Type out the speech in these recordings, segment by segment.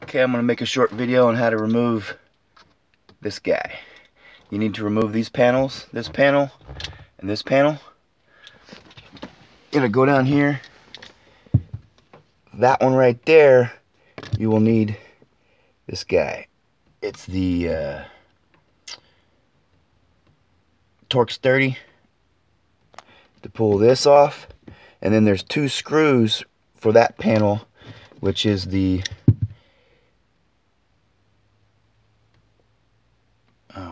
Okay, I'm going to make a short video on how to remove this guy. You need to remove these panels, this panel, and this panel. You're going to go down here. That one right there, you will need this guy. It's the Torx 30 to pull this off. And then there's two screws for that panel, which is the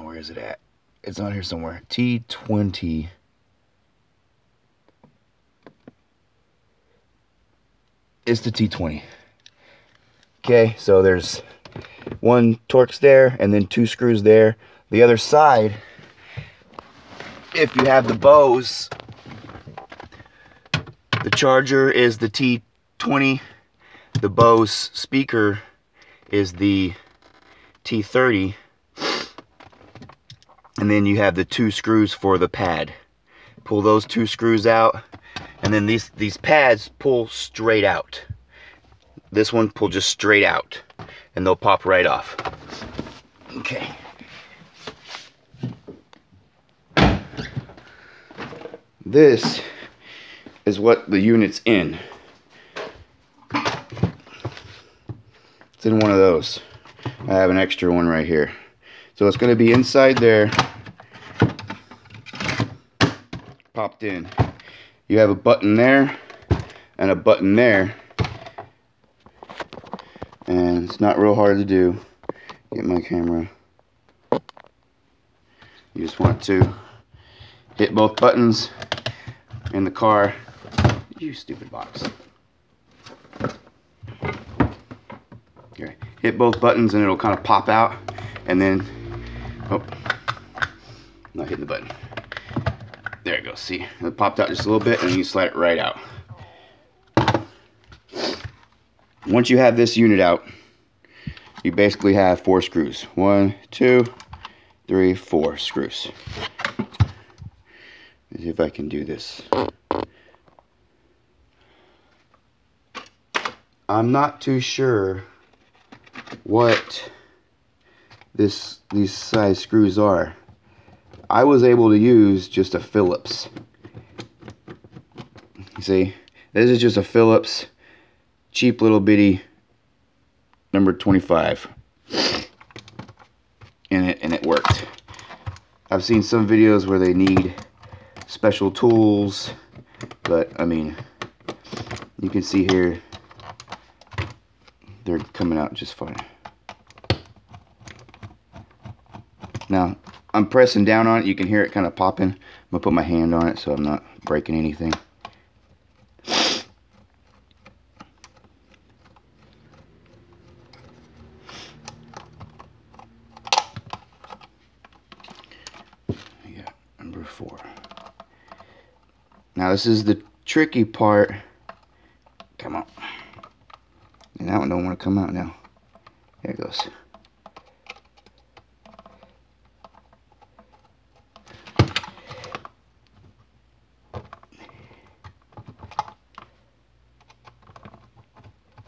where is it at? It's on here somewhere. T20. It's the T20. Okay, so there's one Torx there and then two screws there. The other side, if you have the Bose, the charger is the T20. The Bose speaker is the T30. And then you have the two screws for the pad. Pull those two screws out, and then these pads pull straight out. This one pull just straight out, and they'll pop right off. Okay. This is what the unit's in. It's in one of those. I have an extra one right here. So it's going to be inside there, popped in. You have a button there and a button there, and it's not real hard to do. Get my camera. You just want to hit both buttons in the car. You stupid box. Okay. Hit both buttons and it'll kind of pop out, and then oh, not hitting the button. There it goes. See, it popped out just a little bit, and you slide it right out. Once you have this unit out, you basically have 4 screws. 1, 2, 3, 4 screws. Let's see if I can do this. I'm not too sure what these size screws are. I was able to use just a Phillips. You see, this is just a Phillips, cheap little bitty number 25, and it worked. I've seen some videos where they need special tools, but I mean, you can see here they're coming out just fine. Now, I'm pressing down on it. You can hear it kind of popping. I'm going to put my hand on it so I'm not breaking anything. I got number 4. Now, this is the tricky part. Come on. And that one don't want to come out now. There it goes.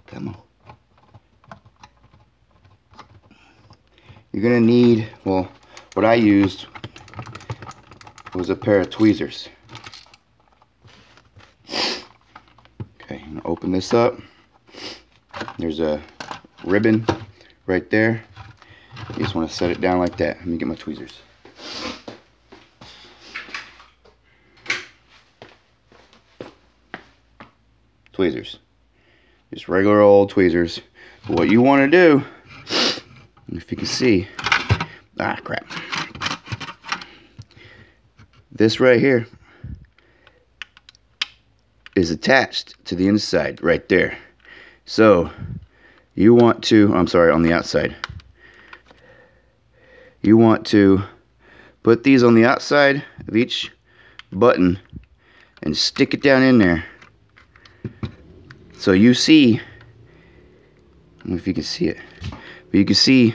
Come on. You're gonna need, well, what I used was a pair of tweezers. Okay, I'm gonna open this up. There's a ribbon right there. You just want to set it down like that. Let me get my tweezers. Tweezers. Just regular old tweezers. But what you want to do, if you can see, crap. This right here is attached to the inside right there. So you want to, I'm sorry, on the outside. You want to put these on the outside of each button and stick it down in there. So you see, I don't know if you can see it, but you can see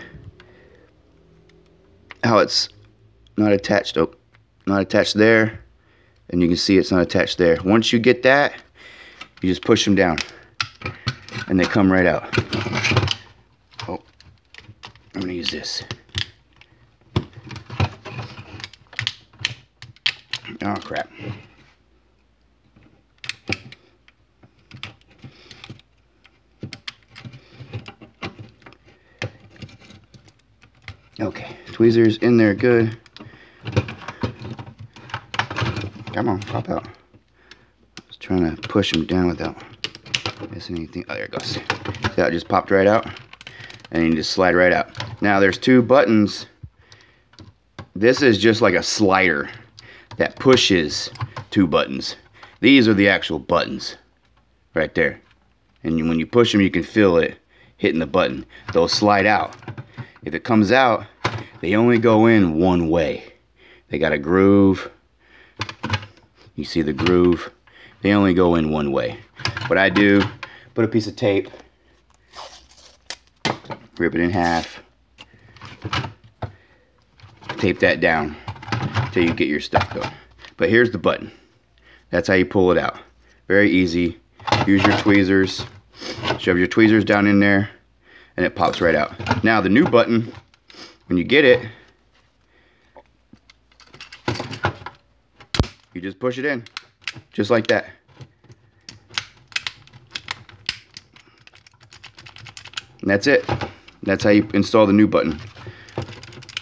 how it's not attached. Oh, not attached there, and you can see it's not attached there. Once you get that, you just push them down and they come right out. I'm gonna use this. Oh crap. Okay, tweezers in there good. Come on, pop out. I was trying to push them down without missing anything. Oh, there it goes. See how it just popped right out? And you can just slide right out. Now there's two buttons. This is just like a slider that pushes two buttons. These are the actual buttons right there. And when you push them, you can feel it hitting the button. They'll slide out. If it comes out, they only go in one way. They got a groove. You see the groove? They only go in one way. What I do, put a piece of tape, rip it in half, tape that down until you get your stuff going. But here's the button. That's how you pull it out. Very easy. Use your tweezers. Shove your tweezers down in there and it pops right out. Now the new button, when you get it, you just push it in, just like that. And that's it. That's how you install the new button.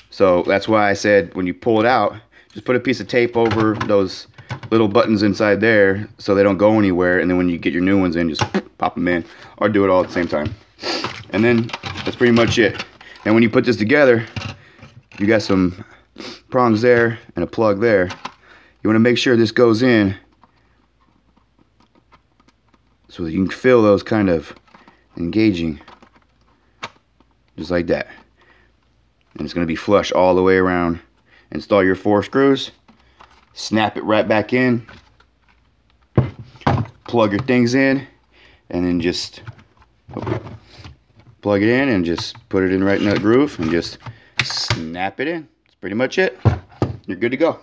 So that's why I said when you pull it out, just put a piece of tape over those little buttons inside there so they don't go anywhere, and then when you get your new ones in, just pop them in, or do it all at the same time. And then that's pretty much it. And when you put this together, you got some prongs there and a plug there. You want to make sure this goes in so that you can feel those kind of engaging, just like that. And it's going to be flush all the way around. Install your 4 screws, snap it right back in, plug your things in, and then just plug it in and just put it in right in that groove and just snap it in. That's pretty much it. You're good to go.